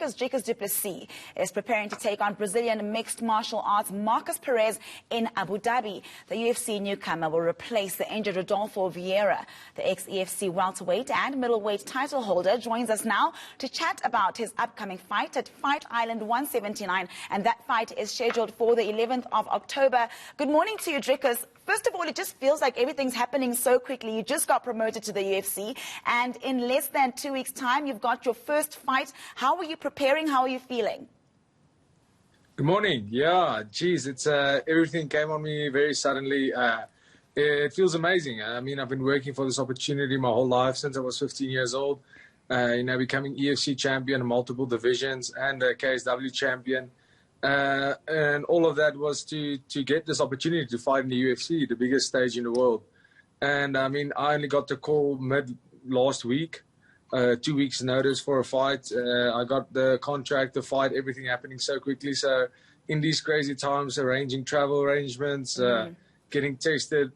Dricus Plessis is preparing to take on Brazilian mixed martial arts Marcus Perez in Abu Dhabi. The UFC newcomer will replace the injured Rodolfo Vieira. The ex-UFC welterweight and middleweight title holder joins us now to chat about his upcoming fight at Fight Island 179, and that fight is scheduled for the 11th of October. Good morning to you, Dricus. First of all, it just feels like everything's happening so quickly. You just got promoted to the UFC, and in less than 2 weeks' time, you've got your first fight. How are you preparing? How are you feeling? Good morning. Yeah, geez, it's everything came on me very suddenly. It feels amazing. I mean, I've been working for this opportunity my whole life since I was 15 years old. Becoming UFC champion in multiple divisions and KSW champion. And all of that was to get this opportunity to fight in the UFC, the biggest stage in the world. And I mean, I only got the call mid last week, 2 weeks notice for a fight. I got the contract, the fight, everything happening so quickly. So in these crazy times, arranging travel arrangements, getting tested,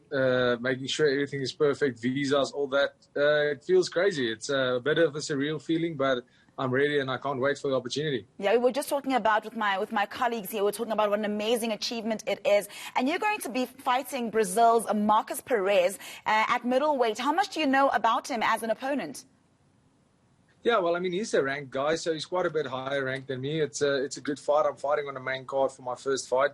making sure everything is perfect, visas, all that, it feels crazy. It's a bit of a surreal feeling, but I'm ready and I can't wait for the opportunity. Yeah, we were just talking about with my colleagues here, we're talking about what an amazing achievement it is. And you're going to be fighting Brazil's Marcus Perez at middleweight. How much do you know about him as an opponent? Yeah, well, I mean, he's a ranked guy, so he's quite a bit higher ranked than me. It's a good fight. I'm fighting on the main card for my first fight,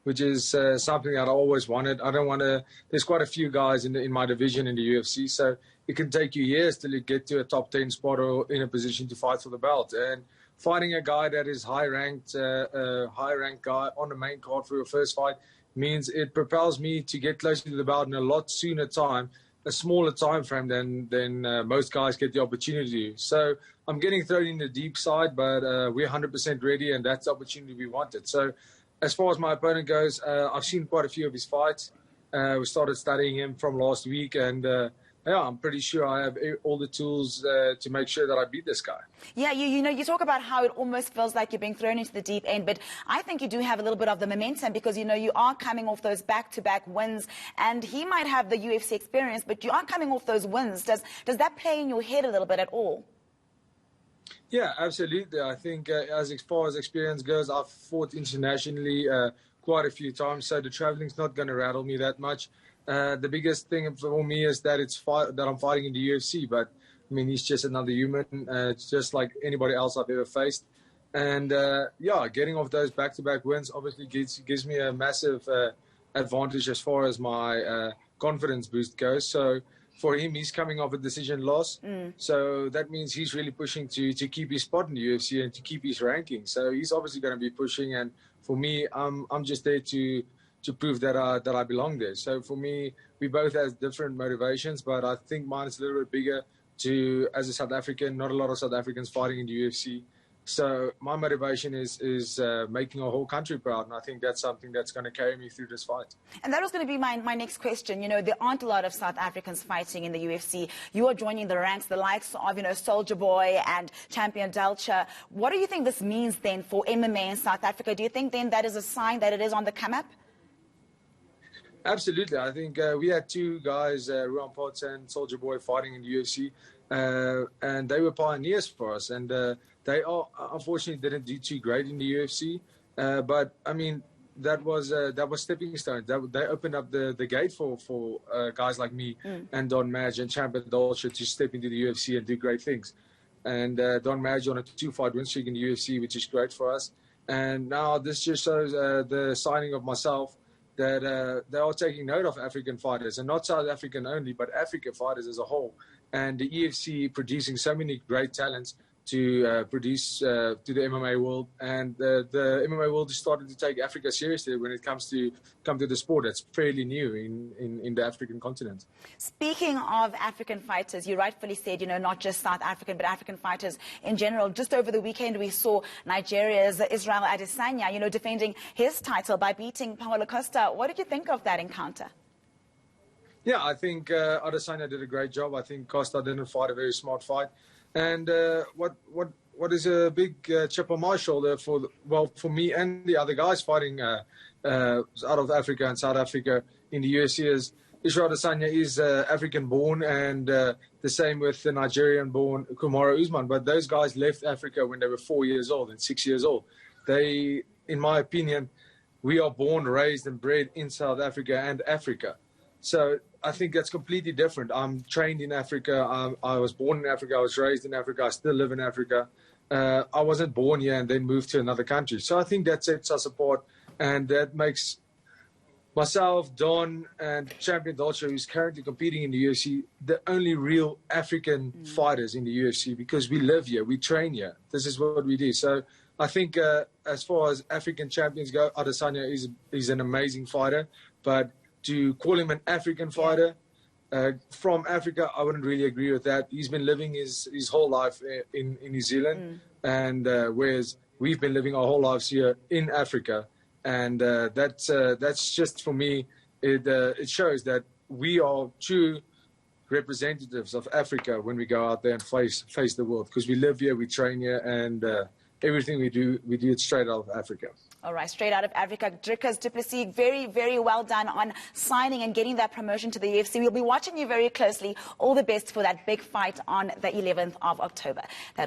which is something that I always wanted. I don't want to. There's quite a few guys in my division in the UFC, so it can take you years till you get to a top 10 spot or in a position to fight for the belt. And fighting a guy that is high ranked guy on the main card for your first fight means it propels me to get closer to the belt in a lot sooner time, a smaller time frame than most guys get the opportunity to. So I'm getting thrown in the deep side, but we're 100% ready, and that's the opportunity we wanted. So as far as my opponent goes, I've seen quite a few of his fights. We started studying him from last week, and yeah, I'm pretty sure I have all the tools to make sure that I beat this guy. Yeah, you talk about how it almost feels like you're being thrown into the deep end, but I think you do have a little bit of the momentum because, you are coming off those back-to-back wins, and he might have the UFC experience, but you are coming off those wins. Does that play in your head a little bit at all? Yeah, absolutely. I think as far as experience goes, I've fought internationally quite a few times, so the traveling's not going to rattle me that much. The biggest thing for me is that that I'm fighting in the UFC, but I mean, he's just another human, just like anybody else I've ever faced. And yeah, getting off those back-to-back wins obviously gives me a massive advantage as far as my confidence boost goes. So for him, he's coming off a decision loss. So that means he's really pushing to keep his spot in the UFC and to keep his ranking. So he's obviously going to be pushing. And for me, I'm just there to prove that I belong there. So for me, we both have different motivations, but I think mine is a little bit bigger as a South African, not a lot of South Africans fighting in the UFC. So my motivation is making our whole country proud, and I think that's something that's going to carry me through this fight. And that was going to be my next question. There aren't a lot of South Africans fighting in the UFC. You are joining the ranks, the likes of, Soldier Boy and Champion Delcha. What do you think this means then for MMA in South Africa? Do you think then that is a sign that it is on the come-up? Absolutely. I think we had two guys, Ruan Potts and Soldier Boy, fighting in the UFC, and they were pioneers for us. And they unfortunately didn't do too great in the UFC, but I mean that was stepping stones. They opened up the gate for guys like me and Don Madge and Champion Delcha to step into the UFC and do great things. And Don Madge on a 2-fight win streak in the UFC, which is great for us. And now this just shows the signing of myself, that they are taking note of African fighters, and not South African only, but African fighters as a whole. And the UFC producing so many great talents to produce to the MMA world, and the MMA world is starting to take Africa seriously when it comes to the sport. That's fairly new in the African continent. Speaking of African fighters, you rightfully said, not just South African, but African fighters in general. Just over the weekend, we saw Nigeria's Israel Adesanya, defending his title by beating Paulo Costa. What did you think of that encounter? Yeah, I think Adesanya did a great job. I think Costa didn't fight a very smart fight. And what is a big chip on my shoulder for me and the other guys fighting out of Africa and South Africa in the UFC is Israel Adesanya is African-born, and the same with the Nigerian-born Kamaru Usman. But those guys left Africa when they were 4 years old and 6 years old. They, in my opinion, we are born, raised, and bred in South Africa and Africa. So I think that's completely different. I'm trained in Africa. I was born in Africa. I was raised in Africa. I still live in Africa. I wasn't born here and then moved to another country. So I think that sets us apart, and that makes myself, Don, and Champion Dolce, who's currently competing in the UFC, the only real African fighters in the UFC, because we live here, we train here. This is what we do. So I think as far as African champions go, Adesanya is an amazing fighter, but to call him an African fighter from Africa, I wouldn't really agree with that. He's been living his whole life in New Zealand, and whereas we've been living our whole lives here in Africa. And that's just, for me, it shows that we are true representatives of Africa when we go out there and face the world, because we live here, we train here, and everything we do it straight out of Africa. All right, straight out of Africa. Dricus, Plessis, very, very well done on signing and getting that promotion to the UFC. We'll be watching you very closely. All the best for that big fight on the 11th of October.